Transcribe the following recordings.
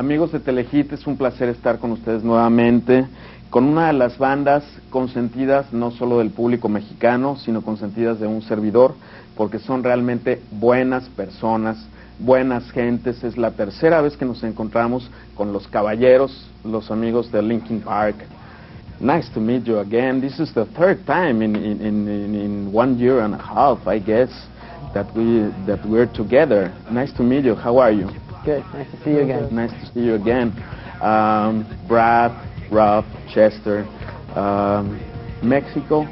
Amigos de Telehit, es un placer estar con ustedes nuevamente, con una de las bandas consentidas no solo del público mexicano, sino consentidas de un servidor, porque son realmente buenas personas, buenas gentes. Es la tercera vez que nos encontramos con los caballeros, los amigos de Linkin Park. Nice to meet you again. This is the third time in 1 year and a half, I guess, that we're together. Nice to meet you. How are you? Good. Nice to see you again. Nice to see you again. Brad, Rob, Chester, Mexico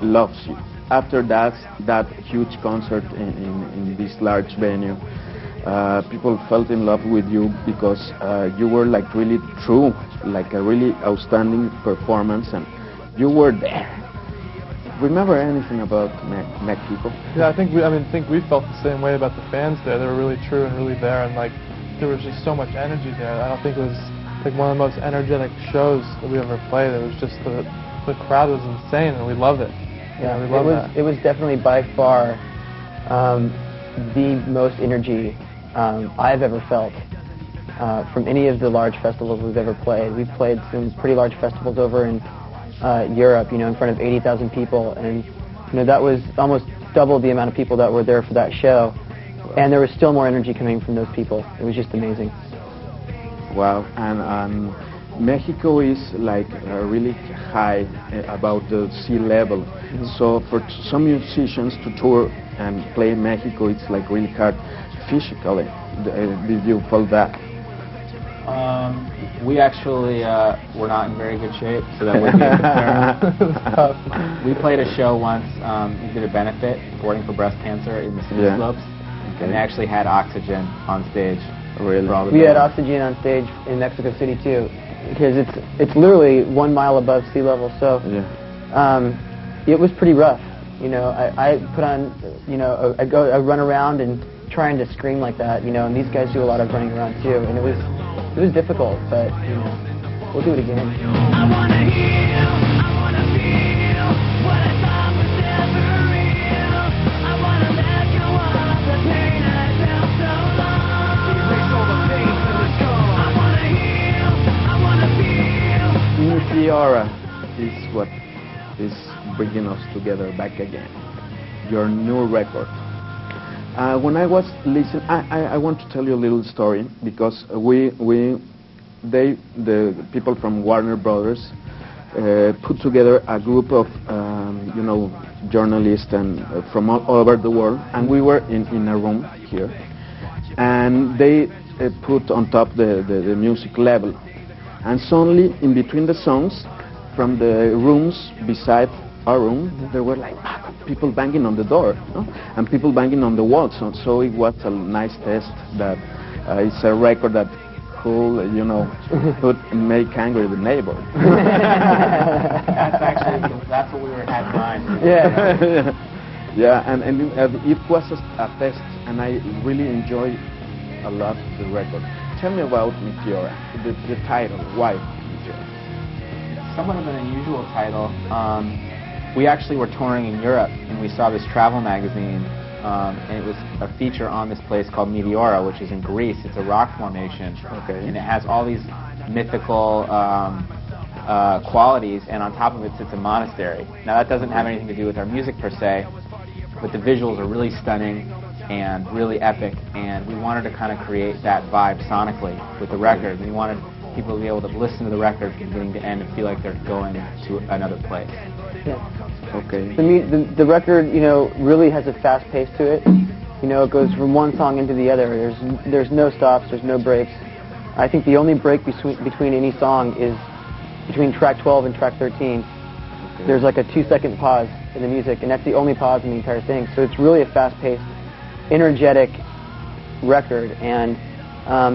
loves you. After that huge concert in this large venue, people fell in love with you because you were like really true, like a really outstanding performance, and you were there. Remember anything about Mexico? Yeah, I think we felt the same way about the fans there. They were really true and really there, and like there was just so much energy there. I don't think it was like one of the most energetic shows that we ever played. It was just the crowd was insane, and we loved it. Yeah, we loved that. It was definitely by far the most energy I've ever felt from any of the large festivals we've ever played. We've played some pretty large festivals over in Europe, in front of 80,000 people, and that was almost double the amount of people that were there for that show, and there was still more energy coming from those people. It was just amazing. Wow, and Mexico is like really high about the sea level. Mm-hmm. So for some musicians to tour and play in Mexico, it's like really hard physically. Did you feel that? We actually were not in very good shape, so that would be a concern. We played a show once. We did a benefit, Boarding for Breast Cancer in the City Slopes, and they actually had oxygen on stage. Really? For all the we had oxygen on stage in Mexico City too, because it's literally 1 mile above sea level. So it was pretty rough. I put on, I run around and trying to scream like that, and these guys do a lot of running around too, and it was difficult, but we'll do it again. I wanna heal, I wanna feel what I thought was never real. I wanna let go of the pain I felt so long. Erase all the pain till it's gone. I wanna heal, I wanna feel. Meteora is what is bringing us together back again. Your new record. When I was listening, I want to tell you a little story, because the people from Warner Brothers put together a group of journalists and from all over the world, and we were in a room here, and they put on top the music level, and suddenly in between the songs from the rooms beside our room, there were like people banging on the door, and people banging on the walls. So it was a nice test that it's a record that could, could make angry the neighbor. That's what we had in mind. Yeah, and it was a test, and I really enjoyed a lot the record. Tell me about Meteora, the title. Why Meteora? It's somewhat of an unusual title. We actually were touring in Europe, and we saw this travel magazine, and it was a feature on this place called Meteora, which is in Greece. It's a rock formation, and it has all these mythical qualities, and on top of it sits a monastery. Now that doesn't have anything to do with our music per se, but the visuals are really stunning and really epic, and we wanted to kind of create that vibe sonically with the record. We wanted people to be able to listen to the record from beginning to end and feel like they're going to another place. Yeah. Okay. The record, really has a fast pace to it. It goes from one song into the other. There's no stops. There's no breaks. I think the only break between any song is between track 12 and track 13. Okay. There's like a 2-second pause in the music, and that's the only pause in the entire thing. So it's really a fast-paced, energetic record, and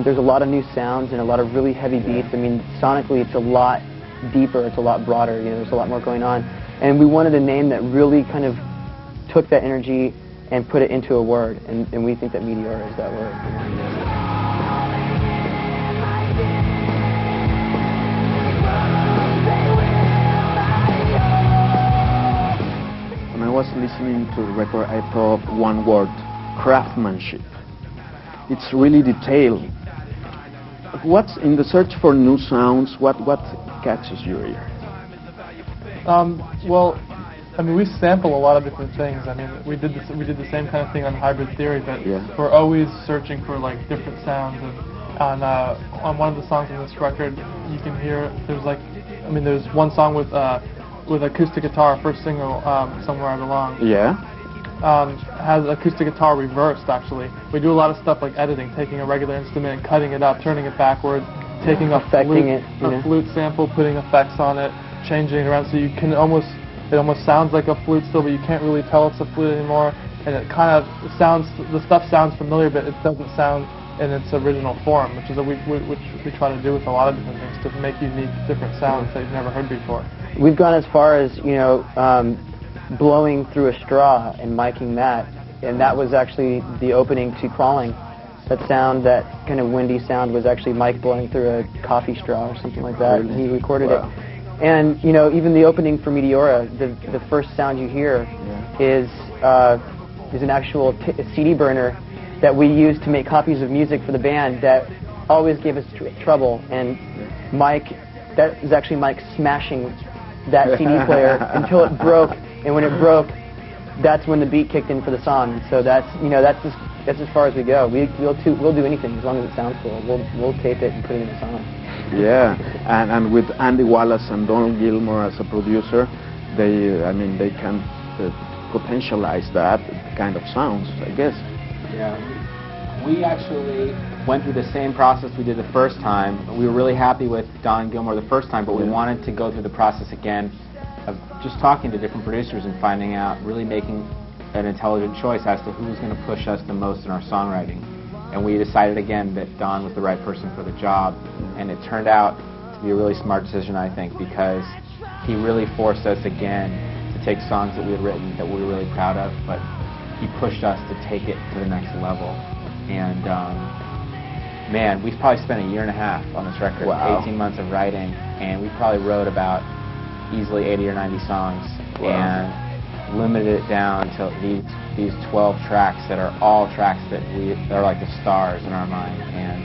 there's a lot of new sounds and a lot of really heavy beats. Sonically, it's a lot deeper. It's a lot broader. There's a lot more going on. And we wanted a name that really kind of took that energy and put it into a word, and we think that Meteora is that word. When I was listening to the record, I thought one word: craftsmanship. It's really detailed. what's in the search for new sounds? What catches your ear? Well, I mean, we sample a lot of different things. I mean, we did the same kind of thing on Hybrid Theory, but we're always searching for like different sounds. And on one of the songs on this record, you can hear there's one song with acoustic guitar, first single, Somewhere I Belong. Yeah. Has acoustic guitar reversed, actually. We do a lot of stuff like editing, taking a regular instrument and cutting it up, turning it backwards, taking a flute sample, putting effects on it, changing it around so you can it almost sounds like a flute still, but you can't really tell it's a flute anymore. And it kind of the stuff sounds familiar, but it doesn't sound in its original form, which is which we try to do with a lot of different things to make unique, different sounds that you've never heard before. We've gone as far as blowing through a straw and miking that, and that was actually the opening to Crawling. That sound, that kind of windy sound, was actually Mike blowing through a coffee straw or something like that. Really? He recorded it. And even the opening for Meteora, the first sound you hear is an actual CD burner that we used to make copies of music for the band that always gave us trouble. And Mike, that is actually Mike smashing that CD player until it broke. And when it broke, that's when the beat kicked in for the song. So that's as far as we go. We'll do anything as long as it sounds cool. We'll tape it and put it in a song. Yeah, and with Andy Wallace and Donald Gilmour as a producer, they can potentialize that kind of sounds, I guess. Yeah, we actually went through the same process we did the first time. We were really happy with Don Gilmour the first time, but we wanted to go through the process again of just talking to different producers and finding out, really making an intelligent choice as to who was going to push us the most in our songwriting. And we decided again that Don was the right person for the job, and it turned out to be a really smart decision, I think, because he really forced us again to take songs that we had written that we were really proud of, but he pushed us to take it to the next level. And man, we probably spent a year and a half on this record, 18 months of writing, and we probably wrote about easily 80 or 90 songs, and limited it down to these 12 tracks that are all tracks that are like the stars in our mind. And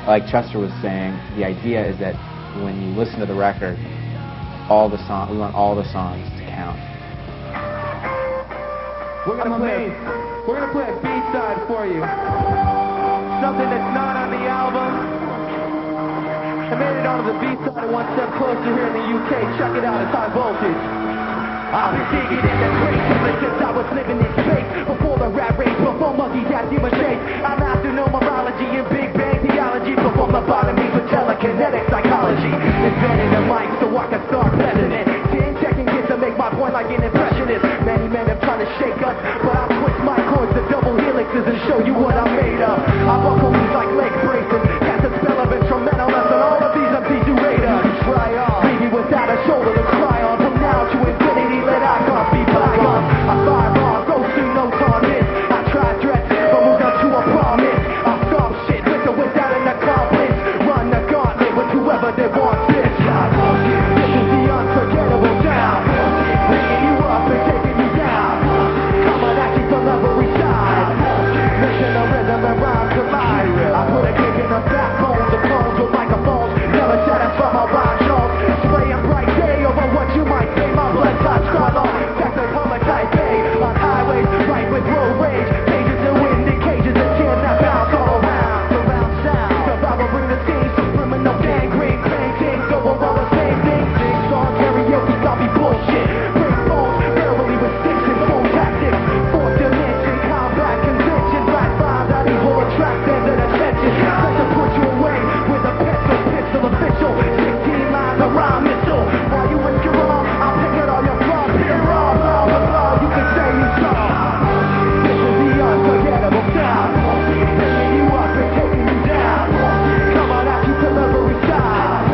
like Chester was saying, the idea is that when you listen to the record, we want all the songs to count. We're gonna play a B-side for you. Something that's not on the album. I made it onto the B-side and One Step Closer here in the UK. Check it out, it's High Voltage. I've been digging in the crates ever since I was living in space. Before the rat race, before monkeys had human shapes. I mastered numerology and Big Bang theology. Before lobotomies with telekinetic psychology. Invented a mic so I can start president. 10 second hits to make my point like an impressionist. Many men have tried to shake us, but I switch my chords to double helixes and show you what I'm made of. I buckle these like leg braces, cast a spell of instrumentalness on all of these MCs who rate us. Try on, leave me without a shoulder to cry on. From now to infinity, let icons be bygones. I fire on, ghosting notes on this. I try threats, but moved on to a promise. I stop shit, listen without an accomplice. Run the gauntlet with whoever they want this. This is the unforgettable sound. Bringing you up and taking you down. Coming at you from every side. Mixing the rhythm and rhyme collide. I put a kick in the backbone, the clones with microphones. Never satisfy my rhyme shows. Slaying bright day over what you might say. My blood touch Scarlet, Texas homicide bay. On highways, right with road rage. Cages and wind in cages and chairs that bounce all around. Surround sound. Survival bring the scenes. Criminal gangrene. Paintings over all the same things. Sing song karaoke, copy bullshit. Break bones, barely with sticks and phone tactics. Fourth dimension, combat convention. Black vibes, I need more attraction than attention. Set to put you away with a pistol official. 16 lines of rhyme missile. While you with your arm, I'll pick it all your flaws. Pick it all, blah, blah, blah. You can say you saw. This is the unforgettable sound. Bringing you up and taking you down. Come on at you from every side.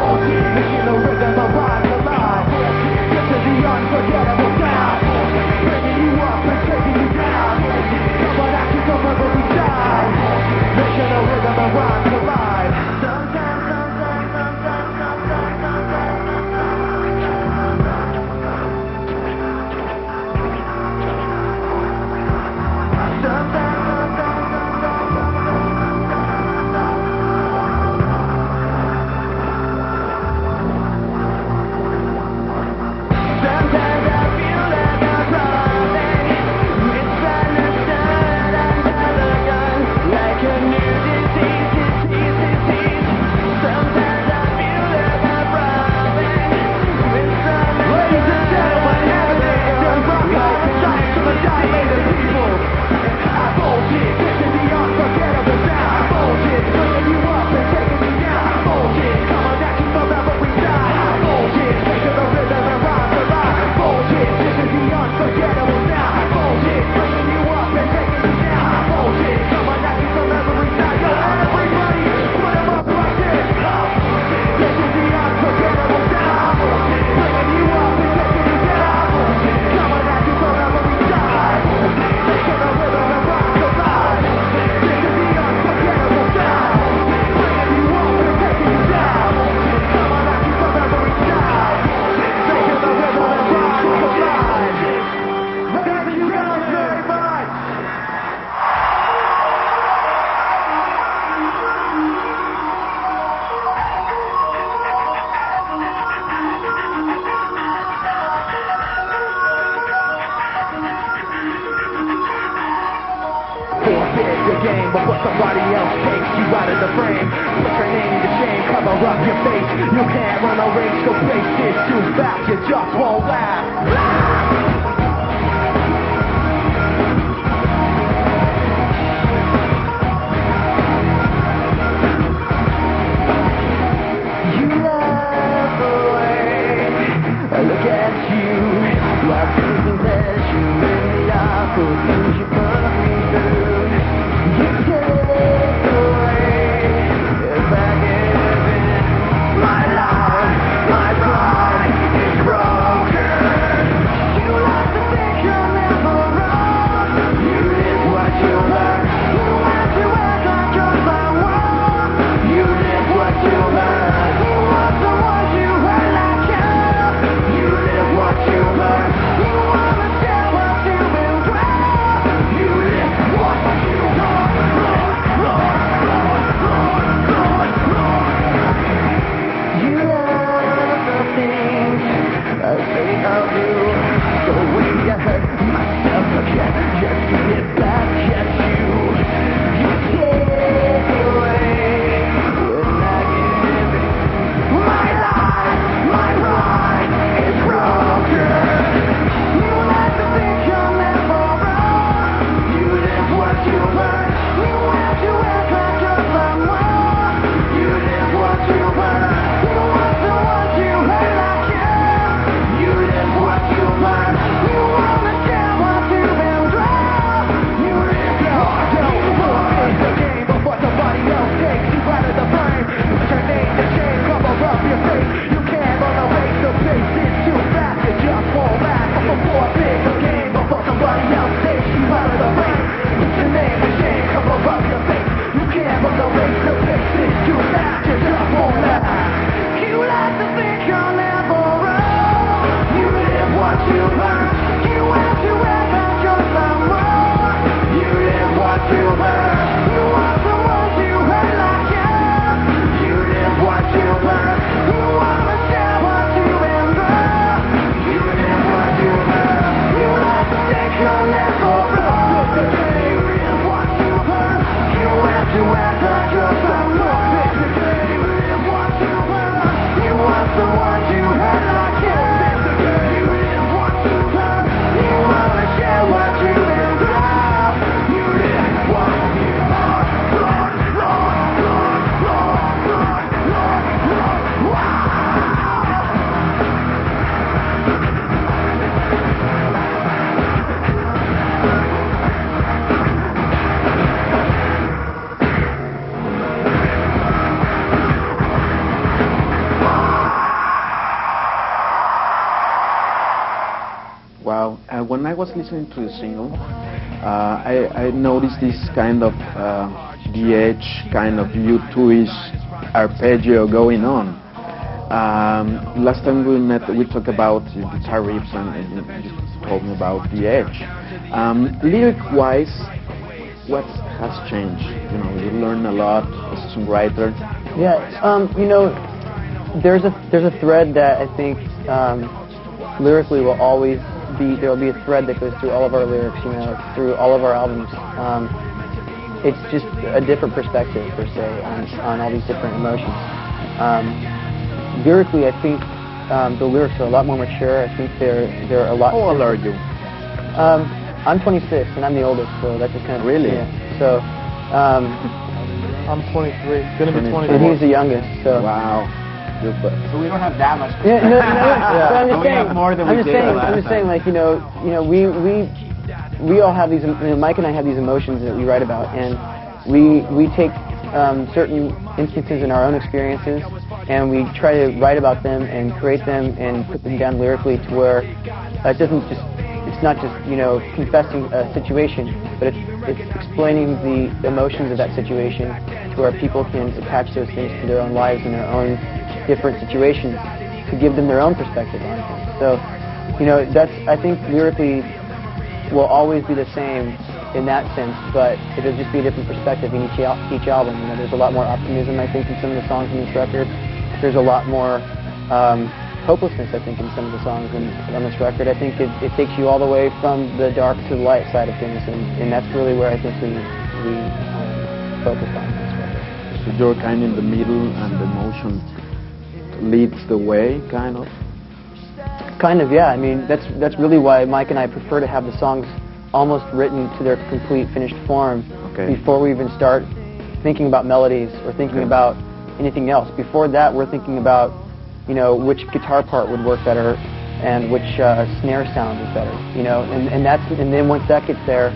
Making the rhythm of rhyme alive. This is the unforgettable before somebody else takes you out of the frame. Put your name to shame, cover up your face. You can't run a race, the pace is too fast, you just won't last. Look at you, while taking pleasure in the awful things you put me through. You take away if I give in. My life, my pride is broken. You like to think you're never wrong. You live what you learn. You have to act like you're someone. You live what you learn. You want the ones you hurt like you. You live what you learn. You wanna tell what you've been through. You live what you learn. You love the things I say I'll do. The way I hurt myself again, just to get back at you. You take away when I give in. My life, my pride is broken. You like to think you're never wrong. You live what you learn. You have to act like you're someone. You live what you learn. You want the ones you hurt like you. You live what you learn. You wanna share what you've been through. You live what you learn. It's a game before somebody else takes you out of the frame. Put your name to shame, cover up your face. You can't run away, the pace is too fast, you just won't last. Before it's a game before somebody else takes you out of the frame. Put your name to shame, cover up your face. You can't run away, the pace is too fast, you just won't last. You like to think you're never wrong. You live what you learn. You have to act like you're someone. You live what you learn. You want the ones you hurt like you. You live what you learn. You wanna share what you've been through. You live what you learn. You like to think you're never wrong. You live what you learn. You have to act like you're someone. You live what you learn. You want the ones you hurt like you. You live what you learn. You wanna share what you've been through. You live what you learn. Wow. When I was listening to the single, I noticed this kind of DH, kind of U2-ish arpeggio going on. Last time we met, we talked about guitar riffs, and you told me about DH. Lyric-wise, what has changed? You know, you learn a lot as a songwriter. Yeah, you know, there's a thread that I think lyrically will always be. There will be a thread that goes through all of our lyrics, you know, through all of our albums. It's just a different perspective, per se, on all these different emotions. Lyrically, I think the lyrics are a lot more mature. I think they're a lot. How old are you? I'm 26, and I'm the oldest, so that's just kind of really. Yeah. So. I'm 23, gonna be 24. And he's the youngest, so. Wow. So we don't have that much. Yeah, no, but I'm just we saying. have more than I'm we just did saying. last I'm just saying, like, you know, we all have these. You know, Mike and I have these emotions that we write about, and we take certain instances in our own experiences, and we try to write about them and create them and put them down lyrically to where it doesn't just. It's not just, you know, confessing a situation, but it's explaining the emotions of that situation to where people can attach those things to their own lives and their own different situations to give them their own perspective on things. So, you know, I think lyrically will always be the same in that sense, but it'll just be a different perspective in each album. You know, there's a lot more optimism, I think, in some of the songs in this record. There's a lot more hopelessness, I think, in some of the songs on this record. I think it takes you all the way from the dark to the light side of things, and that's really where I think we focused on this record. So you're kind of in the middle, and the emotion leads the way, kind of? Kind of, yeah. I mean, that's really why Mike and I prefer to have the songs almost written to their complete, finished form before we even start thinking about melodies or thinking about anything else. Before that, we're thinking about, you know, which guitar part would work better and which snare sound is better, you know, and then once that gets there,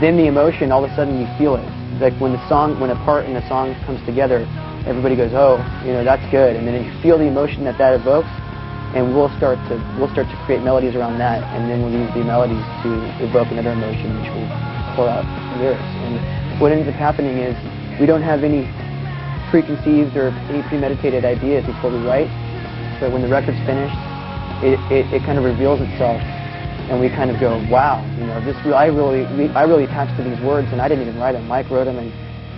then the emotion, all of a sudden you feel it. Like when a part in a song comes together, everybody goes, oh, you know, that's good, and then you feel the emotion that evokes, and we'll start to create melodies around that, and then we'll use the melodies to evoke another emotion, which will pour out lyrics. And what ends up happening is we don't have any preconceived or any premeditated ideas before we write, but when the record's finished, it kind of reveals itself, and we kind of go, wow, you know, I really attached to these words, and I didn't even write them. Mike wrote them, and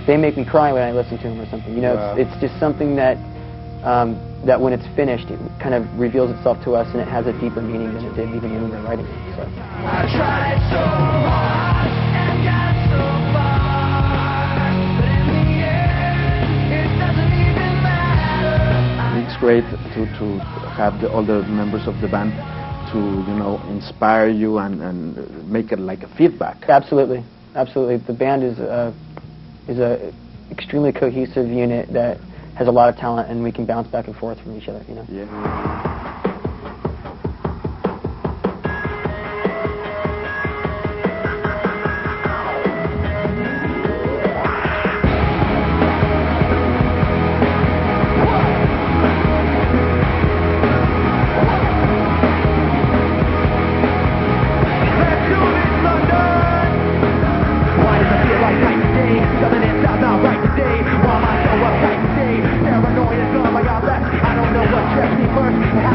they make me cry when I listen to them or something. You know, it's just something that that when it's finished, it kind of reveals itself to us, and it has a deeper meaning than it did even when we were writing it. So. I tried so hard and got so far, but in the end, it doesn't even matter. It's great to have all the members of the band to, you know, inspire you and make it like a feedback. Absolutely, absolutely. The band is a extremely cohesive unit that has a lot of talent, and we can bounce back and forth from each other, you know. Yeah. Paranoid is gone, I got left. I don't know what kept me first.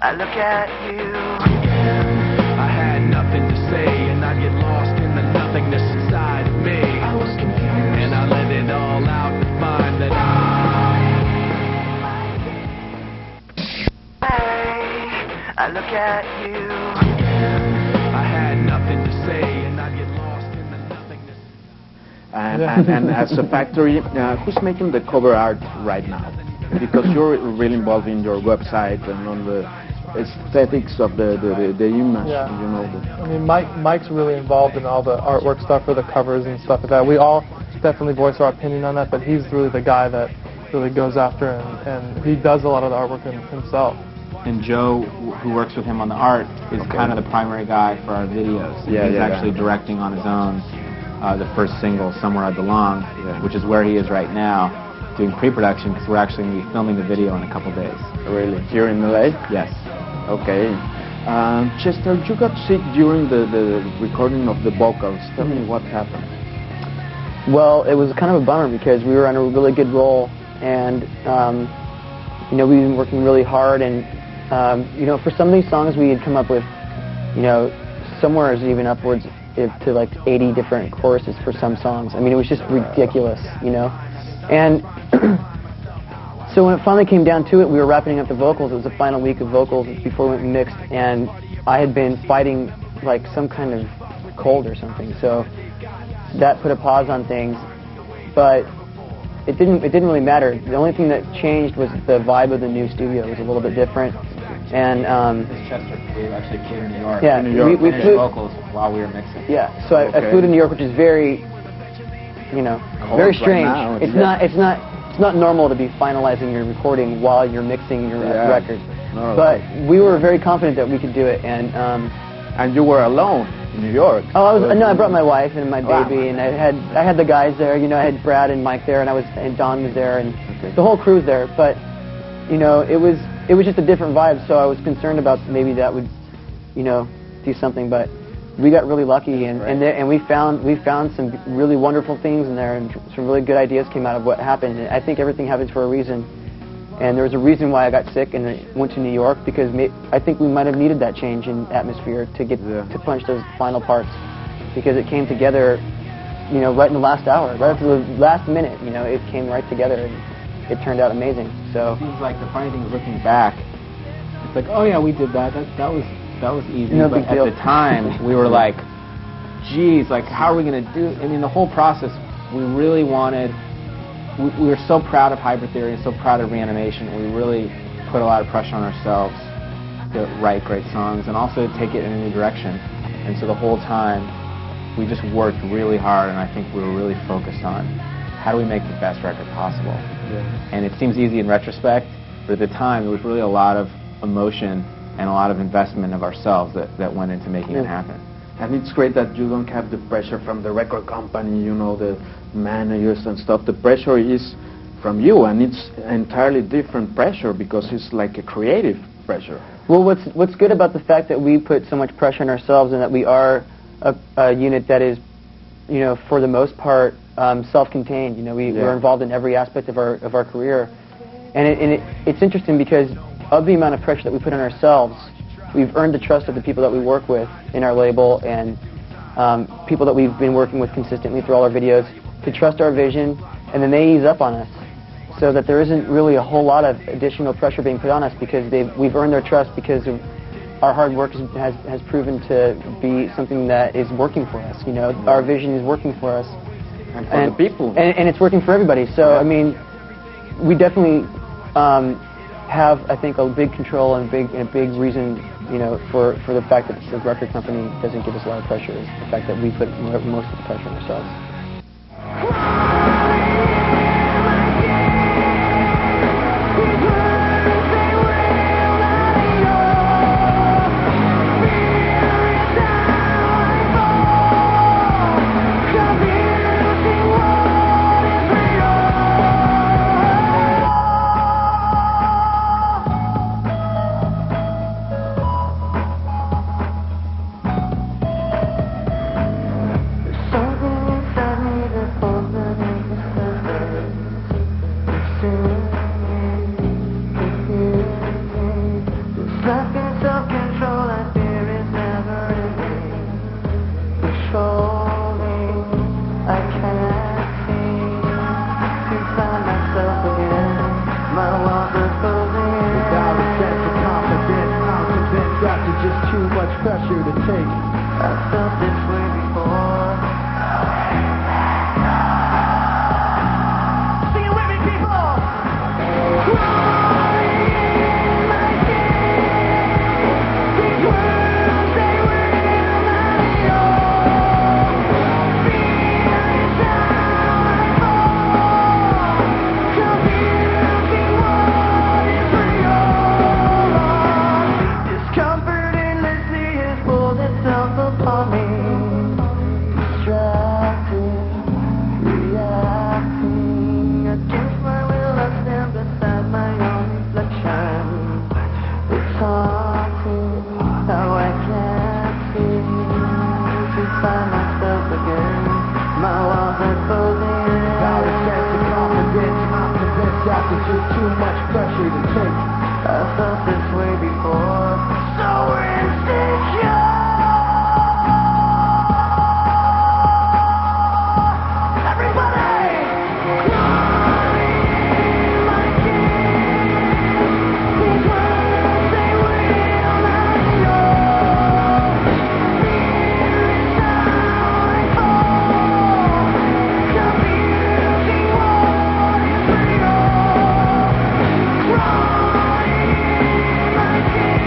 I look at you. I had nothing to say, and I get lost in the nothingness inside of me. I was confused, and I let it all out to find that I look at you. I had nothing to say, and I get lost in the nothingness. And as a factory, who's making the cover art right now? Because you're really involved in your website and on the aesthetics of the image. Yeah. You know. I mean, Mike's really involved in all the artwork stuff for the covers and stuff like that. We all definitely voice our opinion on that, but he's really the guy that really goes after and he does a lot of the artwork himself. And Joe, who works with him on the art, is kind of the primary guy for our videos. He's actually directing on his own the first single, Somewhere I Belong, which is where he is right now, doing pre-production, because we're actually going to be filming the video in a couple days. Really? Here in LA? Yes. Okay. Chester, you got sick during the recording of the vocals. Tell me what happened. Well, it was kind of a bummer because we were on a really good roll, and you know, we've been working really hard, and you know, for some of these songs we had come up with, you know, somewhere is even upwards to like 80 different choruses for some songs. I mean, it was just ridiculous, you know. And so when it finally came down to it, we were wrapping up the vocals. It was the final week of vocals before we went and mixed, and I had been fighting like some kind of cold or something. So that put a pause on things, but it didn't really matter. The only thing that changed was the vibe of the new studio. It was a little bit different, and This Chester, we actually flew to New York. Yeah, we flew vocals while we were mixing. Yeah, so I flew to New York, which is very, you know, very strange. Right now, it's not normal to be finalizing your recording while you're mixing your record. No, but we were very confident that we could do it, and you were alone in New York. Oh, I brought my wife and my baby, and I had the guys there. You know, I had Brad and Mike there, and Don was there, and the whole crew's there. But you know, it was just a different vibe. So I was concerned about maybe that would, you know, do something. But we got really lucky, and we found some really wonderful things in there, and some really good ideas came out of what happened. And I think everything happens for a reason. And there was a reason why I got sick and I went to New York, because I think we might have needed that change in atmosphere to get to punch those final parts, because it came together, you know, right in the last hour, right up to the last minute. You know, it came right together and it turned out amazing. So it seems like the funny thing is, looking back, it's like, oh yeah, we did that. That was easy. No but big deal. at the time, we were like, geez, like how are we going to do? I mean, the whole process, we really wanted. We were so proud of Hybrid Theory and so proud of Reanimation. We really put a lot of pressure on ourselves to write great songs and also to take it in a new direction. And so the whole time, we just worked really hard, and I think we were really focused on how do we make the best record possible. Yeah. And it seems easy in retrospect, but at the time, there was really a lot of emotion and a lot of investment of ourselves that went into making it happen. And it's great that you don't have the pressure from the record company, you know, the managers and stuff. The pressure is from you, and it's entirely different pressure because it's like a creative pressure. Well, what's good about the fact that we put so much pressure on ourselves, and that we are a unit that is, you know, for the most part, self-contained. You know, we're involved in every aspect of our career, and it's interesting because of the amount of pressure that we put on ourselves, we've earned the trust of the people that we work with in our label, and people that we've been working with consistently through all our videos, to trust our vision, and then they ease up on us, so that there isn't really a whole lot of additional pressure being put on us, because we've earned their trust because of our hard work has proven to be something that is working for us. You know, our vision is working for us, and for the people, and it's working for everybody. So I mean, we definitely have, I think, a big control and a big reason, you know, for the fact that the record company doesn't give us a lot of pressure, is the fact that we put most of the pressure on ourselves. pressure to take. I felt this way before. Sing it with me, people! Crying in my skin. These words, they will not own. Fear is how I fall. Confusing what is real. Discomfort endlessly has pulled itself upon me. Distracting, reacting against my will. I stand beside my own reflection. It's haunting how I can't seem to find myself again. My walls are closing in. Without a sense of confidence, I'm convinced after just too much pressure to take. I felt this way before. So insecure. Everybody! Crying in my skin. These words, they will not show. Fear is how I fall. Confusing what is real. Crying in my skin.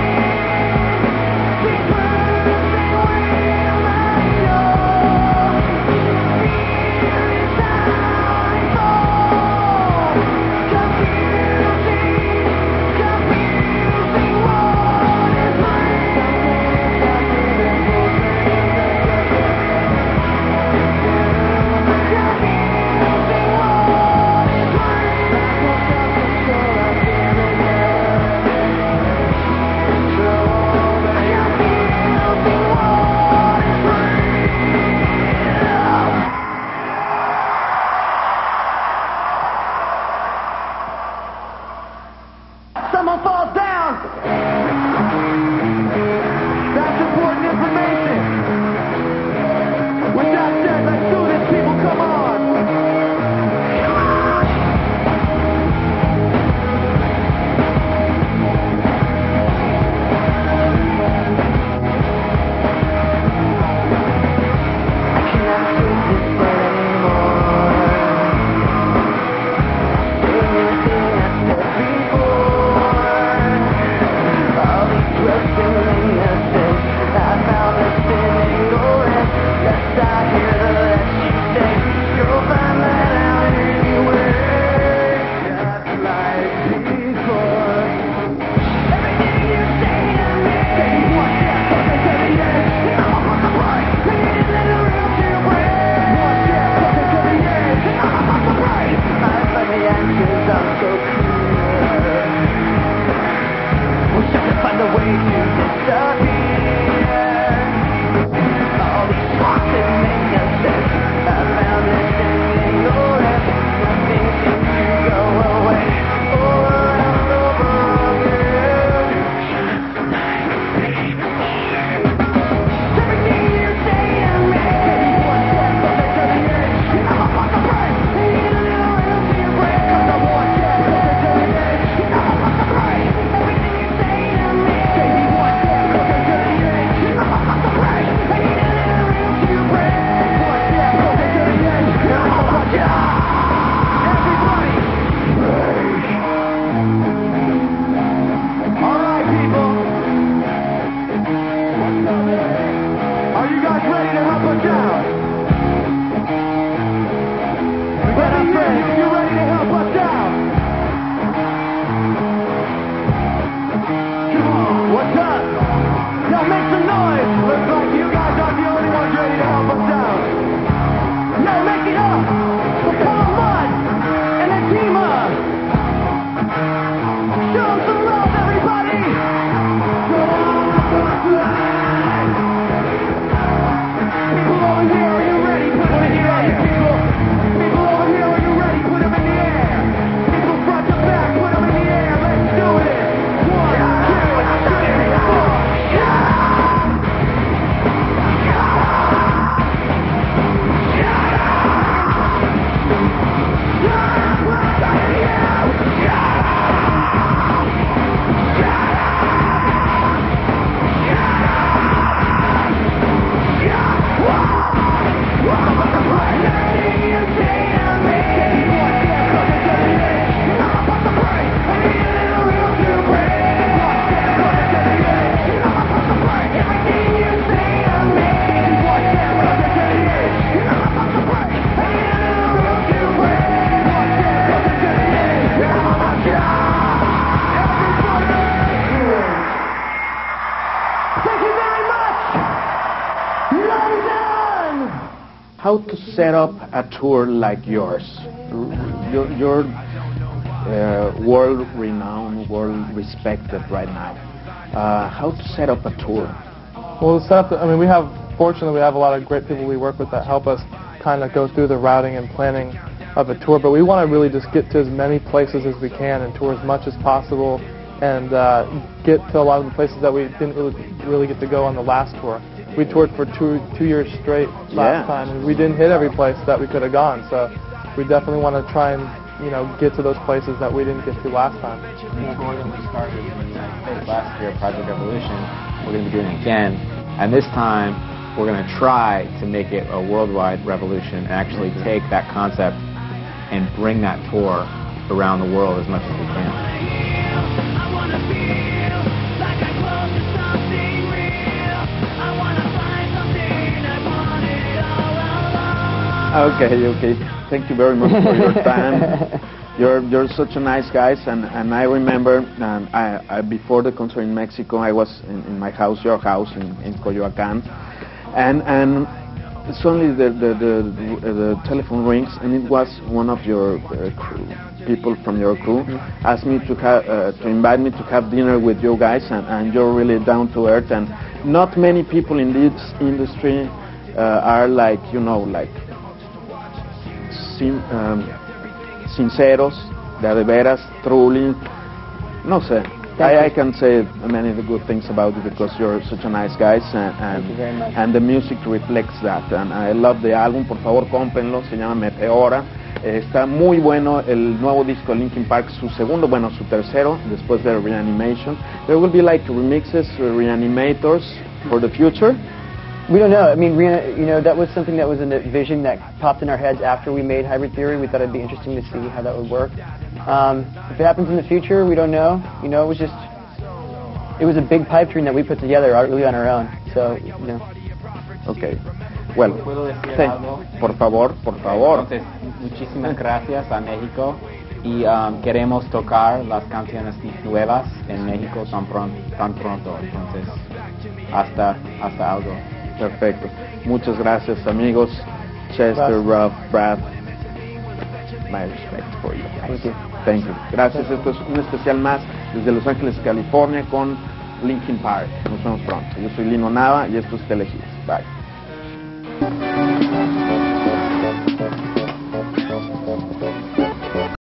These words, they will not show. Fear is how I fall. Confusing what is Someone falls down. That's important information. With that said, let's do this, people. Come on. I cannot take this anymore. Everything I said before. All these drugs and innocence, I found this in ignorance. Lest I hear the less you say, you'll find that out anywhere. Just like before. Everything you say to me, one step closer to the edge, and I'm on the right. Taking it in the real to your brain. One step closer to the edge, and I'm on the right. I find the answers are so clear. Wish I could find a way to disappear. All these thoughts that make no sense, I found this in ignorance. Nothing seems to go away. Over and over again. Everything you say to me, one step closer to the edge, and I'm on the right. Taking it in the real to your brain. 'Cause I'm one step closer to the edge, and I'm on the right. Everything you say to me, one step closer to how to set up a tour like yours. You're world-renowned, world-respected right now. How to set up a tour? Well, fortunately, we have a lot of great people we work with that help us kind of go through the routing and planning of a tour, but we want to really just get to as many places as we can and tour as much as possible and get to a lot of the places that we didn't really get to go on the last tour. We toured for two years straight last time, and we didn't hit every place that we could have gone, so we definitely want to try and get to those places that we didn't get to last time. The tour that we started in the United States last year, Project Revolution, we're going to be doing it again, and this time we're going to try to make it a worldwide revolution and actually take that concept and bring that tour around the world as much as we can. Okay. Thank you very much for your time. You're such a nice guys, and I remember before the concert in Mexico, I was in my house, your house in Coyoacán, and suddenly the telephone rings, and it was one of your people from your crew asked me to invite me to have dinner with you guys, and you're really down to earth, and not many people in this industry are like sinceros, de veras, truly, no sé. I can say many of the good things about you because you're such a nice guy, and the music reflects that. And I love the album. Por favor, cómprenlo. Se llama Meteora. Está muy bueno el nuevo disco de Linkin Park, su tercero, después de Reanimation. There will be like remixes, reanimators for the future. We don't know. I mean, that was something that was in a vision that popped in our heads after we made Hybrid Theory. We thought it'd be interesting to see how that would work. If it happens in the future, we don't know. It was a big pipe dream that we put together really on our own. So, Okay. Well, por favor. Entonces, muchísimas gracias a México y queremos tocar las canciones nuevas en México tan pronto. Entonces, hasta algo. Perfecto. Muchas gracias, amigos. Chester, Rob, Brad. My respect for you guys. Thank you. Gracias. Esto es un especial más desde Los Ángeles, California, con Linkin Park. Nos vemos pronto. Yo soy Lino Nava y esto es Telehits. Bye.